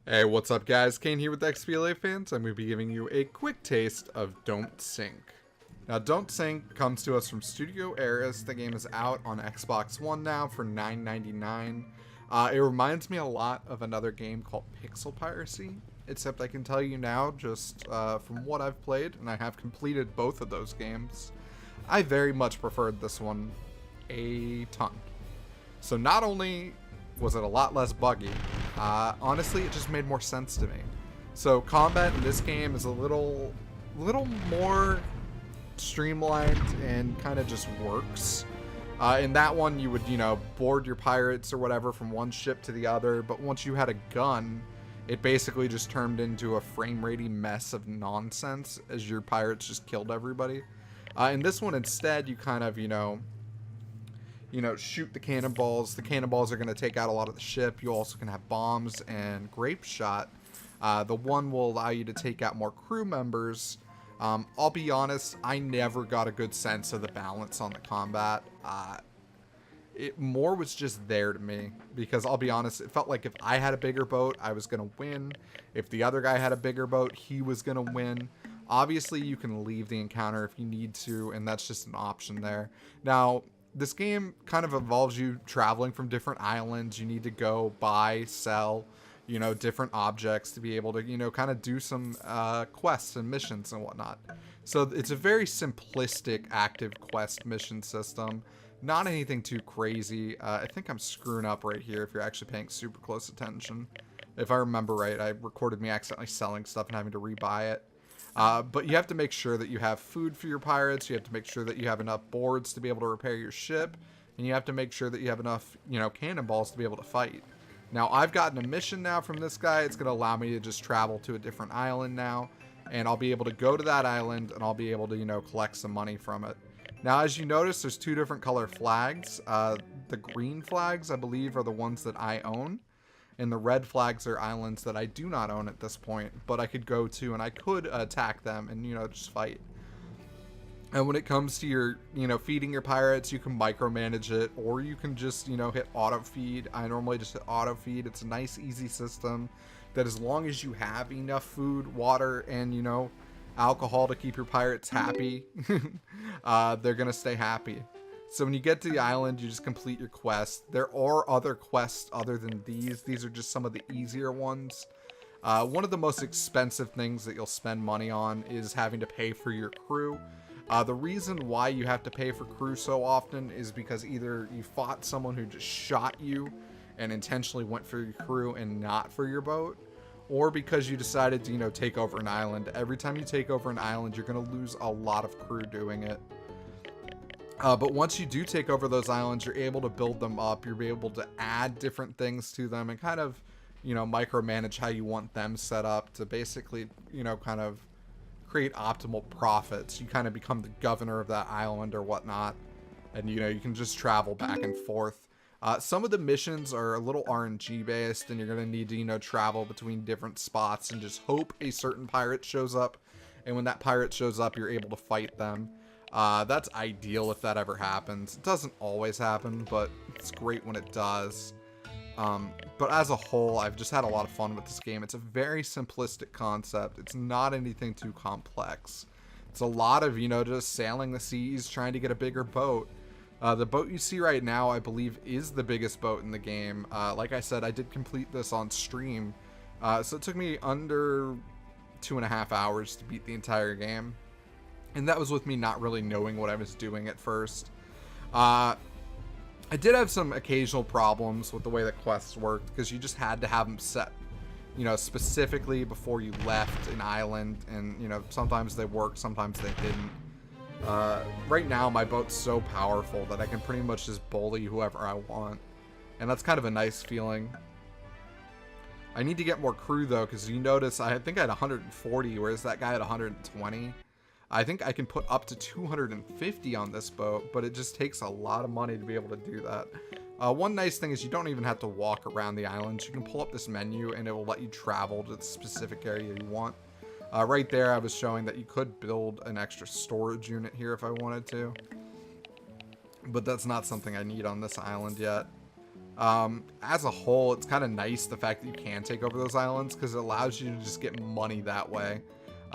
Hey, what's up guys? Kane here with XBLA fans. I'm going to be giving you a quick taste of Don't Sink. Now, Don't Sink comes to us from Studio Eris. The game is out on Xbox One now for $9.99. It reminds me a lot of another game called Pixel Piracy, except I can tell you now, just from what I've played, and I have completed both of those games, I very much preferred this one a ton. So not only was it a lot less buggy, honestly it just made more sense to me. So combat in this game is a little more streamlined and kind of just works. In that one you would, board your pirates or whatever from one ship to the other, but once you had a gun, it basically just turned into a frame ratey mess of nonsense as your pirates just killed everybody. In this one instead you kind of, shoot the cannonballs. The cannonballs are going to take out a lot of the ship. You also can have bombs and grape shot. The one will allow you to take out more crew members. I'll be honest, I never got a good sense of the balance on the combat. It more was just there to me, because I'll be honest, it felt like if I had a bigger boat, I was going to win. If the other guy had a bigger boat, he was going to win. Obviously, you can leave the encounter if you need to, and that's just an option there. Now, this game kind of involves you traveling from different islands. You need to go buy, sell, different objects to be able to, kind of do some quests and missions and whatnot. So it's a very simplistic active quest mission system. Not anything too crazy. I think I'm screwing up right here if you're actually paying super close attention. If I remember right, I recorded me accidentally selling stuff and having to rebuy it. But you have to make sure that you have food for your pirates. You have to make sure that you have enough boards to be able to repair your ship. And you have to make sure that you have enough, cannonballs to be able to fight. Now, I've gotten a mission now from this guy. It's going to allow me to just travel to a different island now. And I'll be able to go to that island and I'll be able to, collect some money from it. Now, as you notice, there's two different color flags. The green flags, I believe, are the ones that I own. And the red flags are islands that I do not own at this point, but I could go to and I could attack them and, just fight. And when it comes to your, feeding your pirates, you can micromanage it, or you can just, hit auto feed. I normally just hit auto feed. It's a nice, easy system that as long as you have enough food, water, and, alcohol to keep your pirates happy, they're going to stay happy. So when you get to the island, you just complete your quest. There are other quests other than these. These are just some of the easier ones. One of the most expensive things that you'll spend money on is having to pay for your crew. The reason why you have to pay for crew so often is because either you fought someone who just shot you and intentionally went for your crew and not for your boat, or because you decided to, take over an island. Every time you take over an island, you're going to lose a lot of crew doing it. But once you do take over those islands, you're able to build them up. You're able to add different things to them and kind of, micromanage how you want them set up to basically, kind of create optimal profits. You kind of become the governor of that island or whatnot. And, you can just travel back and forth. Some of the missions are a little RNG based, and you're going to need to, travel between different spots and just hope a certain pirate shows up. And when that pirate shows up, you're able to fight them. That's ideal if that ever happens. It doesn't always happen, but it's great when it does. But as a whole, I've just had a lot of fun with this game. It's a very simplistic concept. It's not anything too complex. It's a lot of, just sailing the seas, trying to get a bigger boat. The boat you see right now, I believe, is the biggest boat in the game. Like I said, I did complete this on stream. So it took me under 2.5 hours to beat the entire game. And that was with me not really knowing what I was doing at first. I did have some occasional problems with the way the quests worked, because you just had to have them set, specifically before you left an island. And, sometimes they worked, sometimes they didn't. Right now, my boat's so powerful that I can pretty much just bully whoever I want. And that's kind of a nice feeling. I need to get more crew, though, because you notice I think I had 140, whereas that guy had 120. I think I can put up to 250 on this boat, but it just takes a lot of money to be able to do that. One nice thing is you don't even have to walk around the islands. You can pull up this menu and it will let you travel to the specific area you want. Right there, I was showing that you could build an extra storage unit here if I wanted to. But that's not something I need on this island yet. As a whole, it's kind of nice the fact that you can take over those islands, because it allows you to just get money that way.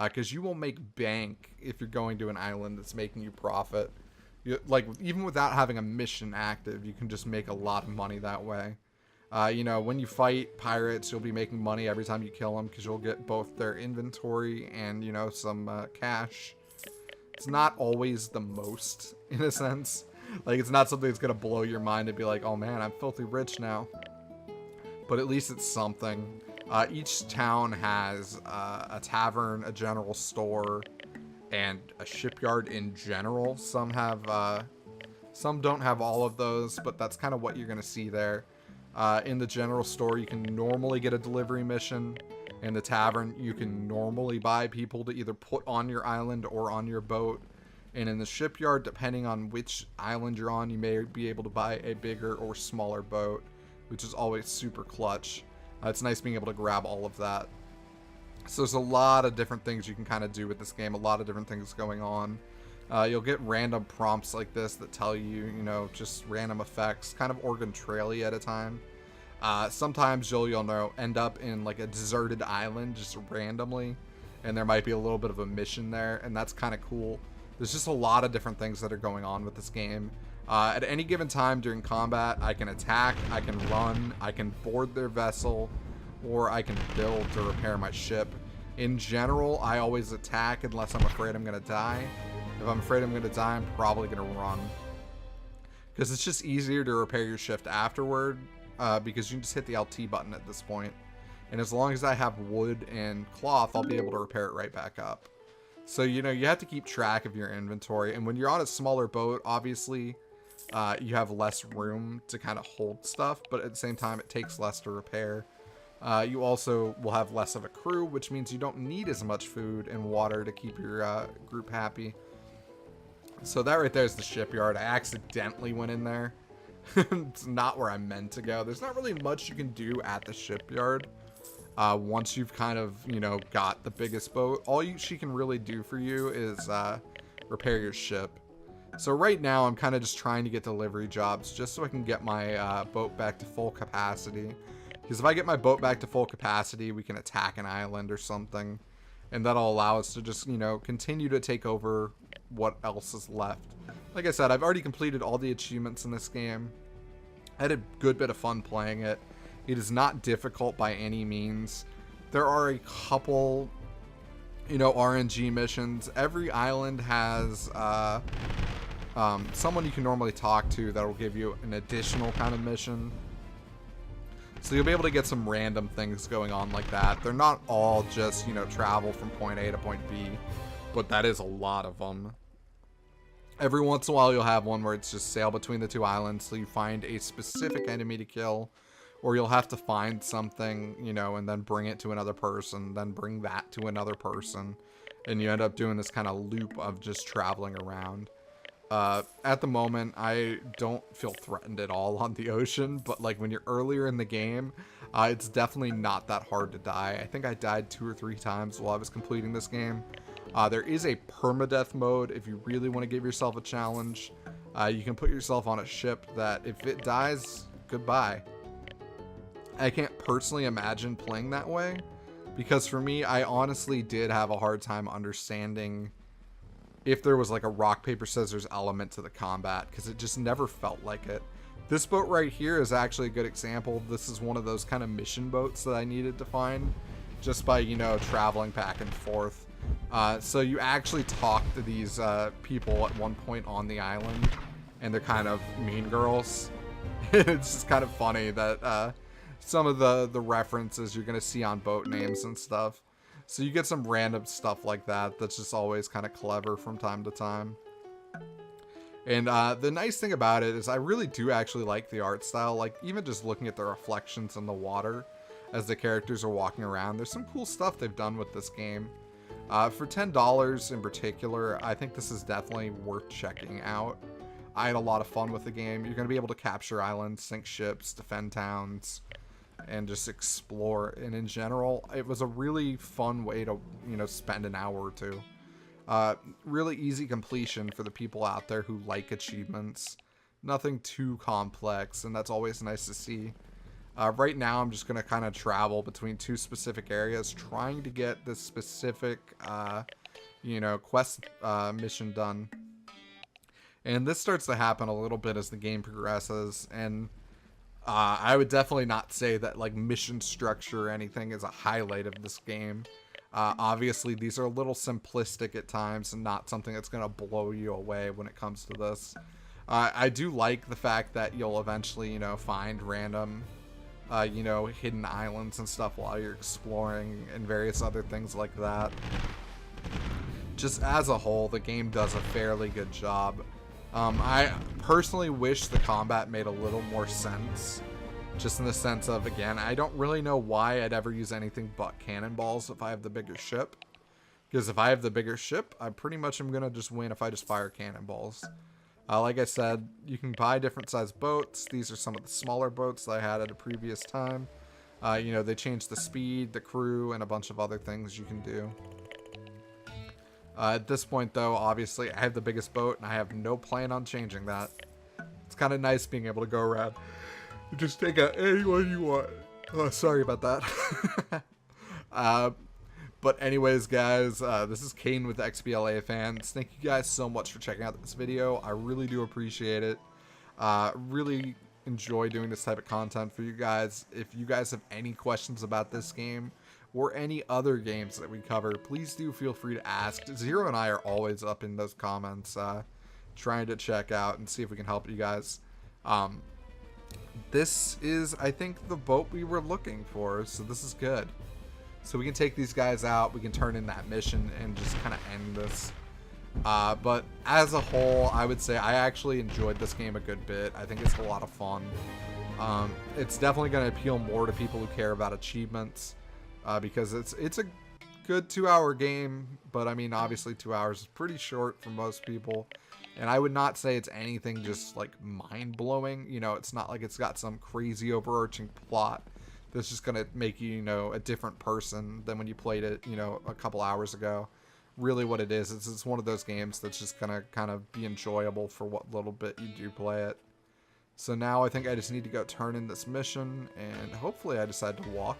Because you will make bank if you're going to an island that's making you profit. Like, even without having a mission active, you can just make a lot of money that way. You know, when you fight pirates, you'll be making money every time you kill them, because you'll get both their inventory and, you know, some cash. It's not always the most, in a sense. Like, it's not something that's going to blow your mind and be like, oh man, I'm filthy rich now. But at least it's something. Each town has a tavern, a general store, and a shipyard in general. Some have, some don't have all of those, but that's kind of what you're going to see there. In the general store, you can normally get a delivery mission. In the tavern, you can normally buy people to either put on your island or on your boat. And in the shipyard, depending on which island you're on, you may be able to buy a bigger or smaller boat, which is always super clutch. It's nice being able to grab all of that. So there's a lot of different things you can kind of do with this game, a lot of different things going on. You'll get random prompts like this that tell you, you know, just random effects, kind of Oregon Trail-y at a time. Sometimes you'll know, end up in like a deserted island just randomly, and there might be a little bit of a mission there, and that's kind of cool. There's just a lot of different things that are going on with this game. At any given time during combat, I can attack, I can run, I can board their vessel, or I can build to repair my ship. In general, I always attack unless I'm afraid I'm going to die. If I'm afraid I'm going to die, I'm probably going to run. Because it's just easier to repair your ship afterward, because you can just hit the LT button at this point. And as long as I have wood and cloth, I'll be able to repair it right back up. So, you know, you have to keep track of your inventory. And when you're on a smaller boat, obviously, you have less room to kind of hold stuff. But at the same time, it takes less to repair. You also will have less of a crew, which means you don't need as much food and water to keep your group happy. So that right there is the shipyard. I accidentally went in there. It's not where I meant to go. There's not really much you can do at the shipyard. Once you've kind of, you know, got the biggest boat, all she can really do for you is repair your ship. So right now I'm kind of just trying to get delivery jobs just so I can get my boat back to full capacity. Because if I get my boat back to full capacity, we can attack an island or something. And that'll allow us to just, you know, continue to take over what else is left. Like I said, I've already completed all the achievements in this game. I had a good bit of fun playing it. It is not difficult by any means. There are a couple, you know, RNG missions. Every island has someone you can normally talk to that will give you an additional kind of mission. So you'll be able to get some random things going on like that. They're not all just, you know, travel from point A to point B, but that is a lot of them. Every once in a while you'll have one where it's just sail between the two islands so you find a specific enemy to kill, or you'll have to find something, you know, and then bring it to another person, then bring that to another person, and you end up doing this kind of loop of just traveling around. At the moment, I don't feel threatened at all on the ocean, but like when you're earlier in the game, it's definitely not that hard to die. I think I died 2 or 3 times while I was completing this game. There is a permadeath mode if you really want to give yourself a challenge. You can put yourself on a ship that if it dies, goodbye. I can't personally imagine playing that way, because for me, I honestly did have a hard time understanding if there was like a rock, paper, scissors element to the combat, because it just never felt like it. This boat right here is actually a good example. This is one of those kind of mission boats that I needed to find just by, you know, traveling back and forth. So you actually talk to these people at one point on the island, and they're kind of mean girls. It's just kind of funny that some of the references you're going to see on boat names and stuff. So you get some random stuff like that that's just always kind of clever from time to time. And the nice thing about it is I really do actually like the art style. Like, even just looking at the reflections in the water as the characters are walking around, there's some cool stuff they've done with this game. For $10 in particular, I think this is definitely worth checking out. I had a lot of fun with the game. You're going to be able to capture islands, sink ships, defend towns, and just explore. And in general, it was a really fun way to, you know, spend an hour or two. Really easy completion for the people out there who like achievements. Nothing too complex, and that's always nice to see. Right now, I'm just going to kind of travel between two specific areas, trying to get this specific, quest mission done. And this starts to happen a little bit as the game progresses, and I would definitely not say that, like, mission structure or anything is a highlight of this game. Obviously, these are a little simplistic at times and not something that's going to blow you away when it comes to this. I do like the fact that you'll eventually, find random, hidden islands and stuff while you're exploring and various other things like that. Just as a whole, the game does a fairly good job. I personally wish the combat made a little more sense. Just in the sense of, again, I don't really know why I'd ever use anything but cannonballs if I have the bigger ship. Because if I have the bigger ship, I pretty much am going to just win if I just fire cannonballs. Like I said, you can buy different sized boats. These are some of the smaller boats that I had at a previous time. They changed the speed, the crew, and a bunch of other things you can do. At this point, though, obviously, I have the biggest boat, and I have no plan on changing that. It's kind of nice being able to go around and just take out anyone you want. Oh, sorry about that. But anyways, guys, this is Kane with XBLA Fans. Thank you guys so much for checking out this video. I really do appreciate it. Really enjoy doing this type of content for you guys. If you guys have any questions about this game or any other games that we cover, please do feel free to ask. Zero and I are always up in those comments, trying to check out and see if we can help you guys. This is, I think, the boat we were looking for, so this is good. So we can take these guys out, we can turn in that mission, and just kind of end this. But as a whole, I would say I actually enjoyed this game a good bit. I think it's a lot of fun. It's definitely going to appeal more to people who care about achievements, because it's a good 2-hour game, but I mean, obviously 2 hours is pretty short for most people. And I would not say it's anything just like mind-blowing. It's not like it's got some crazy overarching plot that's just going to make you, a different person than when you played it, a couple hours ago. Really what it is it's one of those games that's just going to kind of be enjoyable for what little bit you do play it. So now I think I just need to go turn in this mission, and hopefully I decide to walk.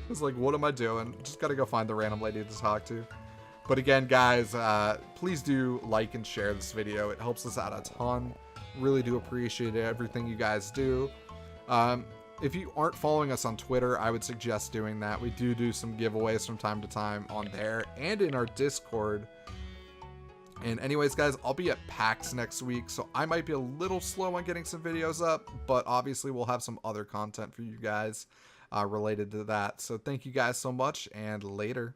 It's like, what am I doing? Just got to go find the random lady to talk to. But again, guys, please do like and share this video. It helps us out a ton. Really do appreciate everything you guys do. If you aren't following us on Twitter, I would suggest doing that. We do some giveaways from time to time on there and in our Discord. And anyways, guys, I'll be at PAX next week, so I might be a little slow on getting some videos up, but obviously we'll have some other content for you guys related to that. So thank you guys so much, and later.